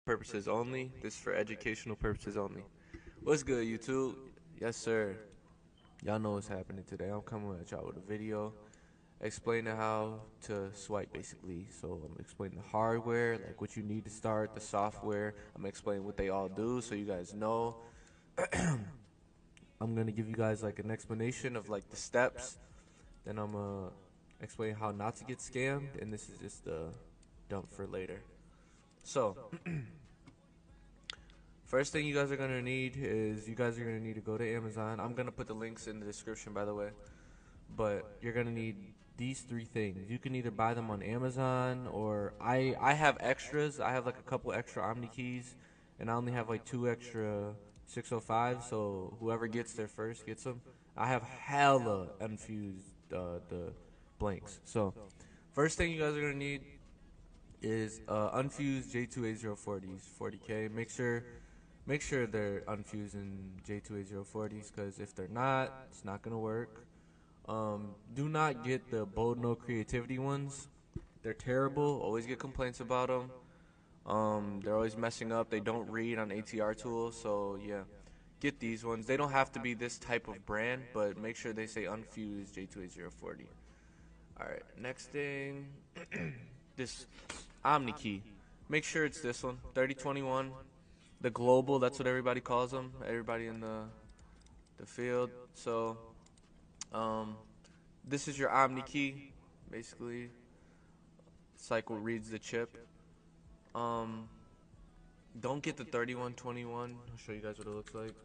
Purposes only. This is for educational purposes only. What's good, YouTube? Yes, sir. Y'all know what's happening today. I'm coming at y'all with a video explaining how to swipe, basically. So I'm explaining the hardware, like what you need to start, the software. I'm explaining what they all do, so you guys know. I'm gonna give you guys like an explanation of like the steps. Then I'm gonna explain how not to get scammed, and this is just the dump for later. So. First thing you guys are gonna need is you guys are gonna need to go to Amazon. I'm gonna put the links in the description, by the way. But you're gonna need these three things. You can either buy them on Amazon, or I have extras. I have like a couple extra Omni keys, and I only have like 2 extra 605. So whoever gets there first gets them. I have hella unfused the blanks. So first thing you guys are gonna need is unfused J2A040s 40K. Make sure they're unfused in J2A040s, because if they're not, it's not gonna work. Do not get the bold no creativity ones. They're terrible. Always get complaints about them. They're always messing up. They don't read on ATR tools. So yeah, get these ones. They don't have to be this type of brand, but make sure they say unfused J2A040. All right, next thing, this Omni key. Make sure it's this one, 3021. The global, that's what everybody calls them. Everybody in the field. So, this is your Omni key, basically. It's like what reads the chip. Um, don't get the 3121. I'll show you guys what it looks like.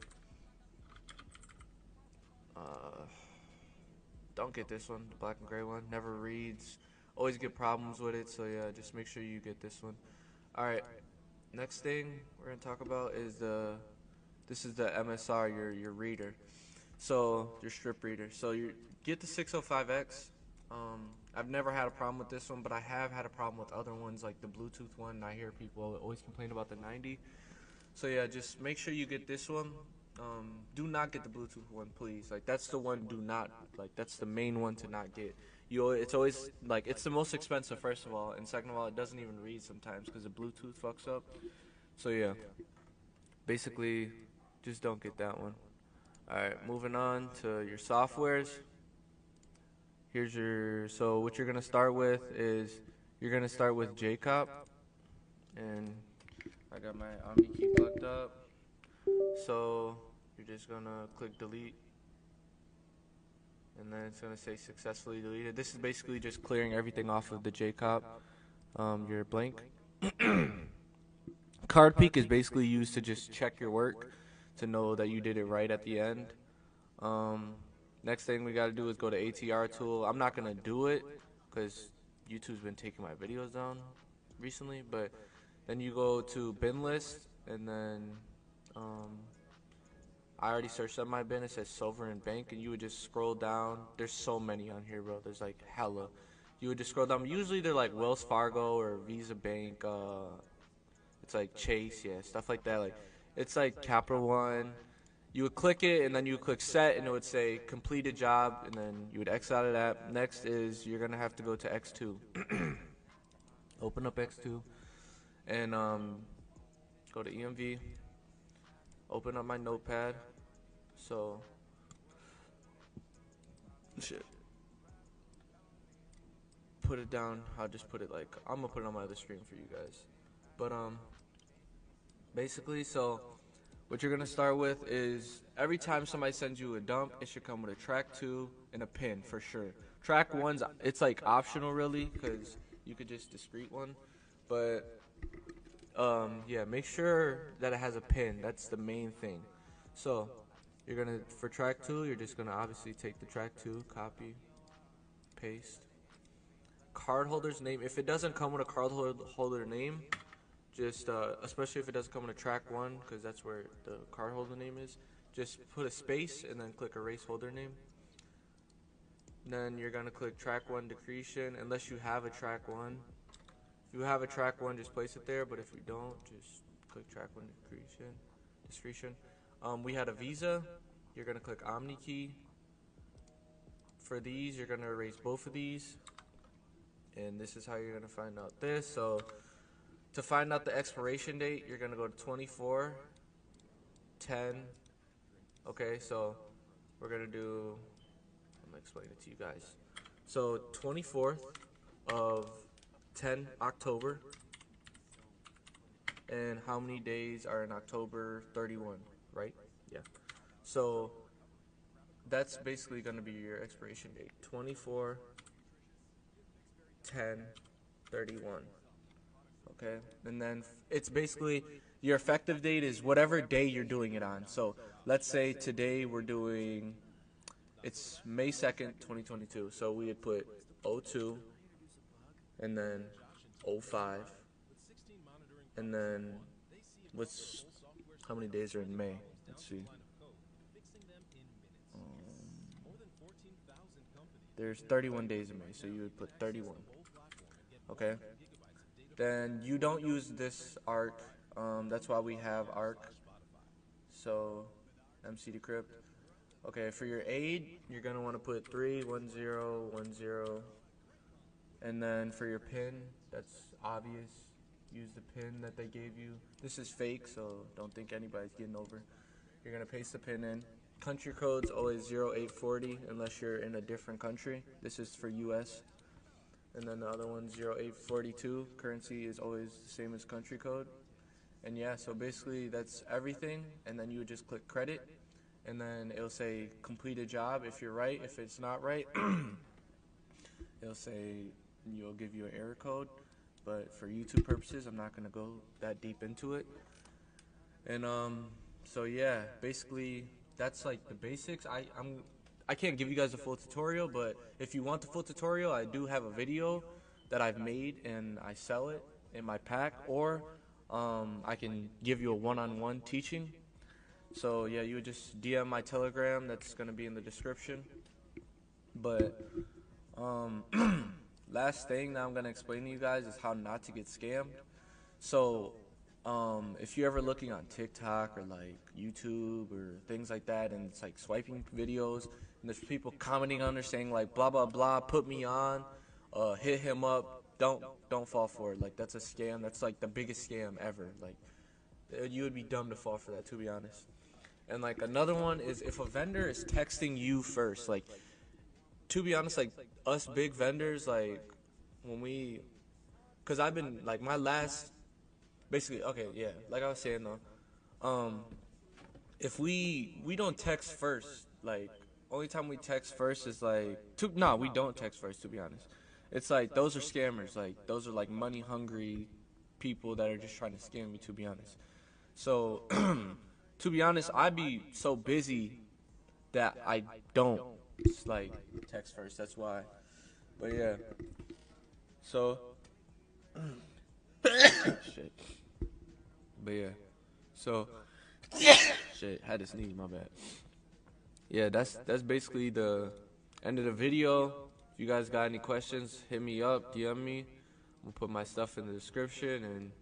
Don't get this one, the black and gray one. Never reads. Always get problems with it. So yeah, just make sure you get this one. All right. Next thing we're gonna talk about is this is the MSR, your reader. So your strip reader. So you get the 605X. I've never had a problem with this one, but I have had a problem with other ones like the Bluetooth one. I hear people always complain about the 90. So yeah, just make sure you get this one. Do not get the Bluetooth one, please. Like that's the one. Do not like that's the main one to not get. It's always like it's the most expensive, first of all, and second of all, it doesn't even read sometimes because the Bluetooth fucks up. So yeah, basically, just don't get that one. All right, moving on to your softwares. So what you're gonna start with is you're gonna start with JCOP, and I got my Omni key plugged up. So you're just gonna click delete, and then it's gonna say successfully deleted. This is basically just clearing everything off of the JCOP, your blank. Card peek is basically used to just check your work, to know that you did it right at the end. Next thing we gotta do is go to ATR tool. I'm not gonna do it because YouTube's been taking my videos down recently, but then you go to bin list, and then I already searched up my bin. It says Sovereign Bank, and you would just scroll down. There's so many on here, bro. There's like hella. You would just scroll down. Usually they're like Wells Fargo or Visa Bank. It's like Chase, yeah, stuff like that. Like it's like Capital One. You would click it, and then you would click set, and it would say completed job, and then you would X out of that. Next is you're gonna have to go to X2. Open up X2, and go to EMV. Open up my notepad. So shit. Put it down. I'll just put it like I'm gonna put it on my other screen for you guys. But basically, so what you're gonna start with is every time somebody sends you a dump, it should come with a track 2 and a pin for sure. Track 1's it's like optional really, because you could just discrete one, but yeah, make sure that it has a pin. That's the main thing. So you're gonna for track 2, you're just gonna obviously take the track 2, copy, paste. Cardholder's name. If it doesn't come with a cardholder name, just especially if it doesn't come in a track 1, because that's where the cardholder name is, just put a space and then click erase holder name. Then you're gonna click track 1 decretion, unless you have a track 1. If you have a track 1, just place it there, but if you don't, just click track 1 discretion. We had a Visa. You're gonna click Omni key. For these, you're gonna erase both of these, and this is how you're gonna find out this. So To find out the expiration date, you're gonna go to 24/10. Okay, so we're gonna do. I'm gonna explain it to you guys. So 24th of 10 October. And how many days are in October? 31, right? Yeah. So that's basically going to be your expiration date. 24/10/31. Okay? And then it's basically your effective date is whatever day you're doing it on. So let's say today we're doing, it's May 2nd, 2022. So we would put 02 and then 05. And then, how many days are in May? Let's see. There's 31 days in May, so you would put 31. Okay? Then you don't use this arc. That's why we have arc. So, MC decrypt. Okay, for your aid, you're going to want to put 31010. And then for your pin, that's obvious. Use the pin that they gave you. This is fake, so don't think anybody's getting over. You're going to paste the pin in. Country code's always 0840 unless you're in a different country. This is for US. And then the other one's 0842. Currency is always the same as country code. And yeah, so basically that's everything. And then you would just click credit. And then it'll say complete a job if you're right. If it's not right, it'll say you'll give you an error code. But for YouTube purposes, I'm not going to go that deep into it. And so yeah, basically that's like the basics. I can't give you guys a full tutorial, but if you want the full tutorial, I do have a video that I've made and I sell it in my pack, or I can give you a one-on-one teaching. So yeah, you would just DM my Telegram. That's going to be in the description. But last thing that I'm going to explain to you guys is how not to get scammed. So if you're ever looking on TikTok or like YouTube or things like that, and it's like swiping videos, and there's people commenting under saying like blah blah blah, put me on, hit him up, don't fall for it. Like that's a scam. That's like the biggest scam ever. Like you would be dumb to fall for that, to be honest. And like another one is if a vendor is texting you first, like to be honest, like us big vendors, like when we, cause I've been like my last, basically, okay, yeah, like I was saying though, if we don't text first, like only time we text first is like, we don't text first, to be honest. It's like those are scammers, like those are like money hungry people that are just trying to scam me, to be honest. So to be honest, I'd be so busy that I don't like text first. That's why. But yeah. So shit. But yeah. So shit, had to sneeze, my bad. Yeah, that's basically the end of the video. If you guys got any questions, hit me up, DM me. I'm gonna put my stuff in the description, and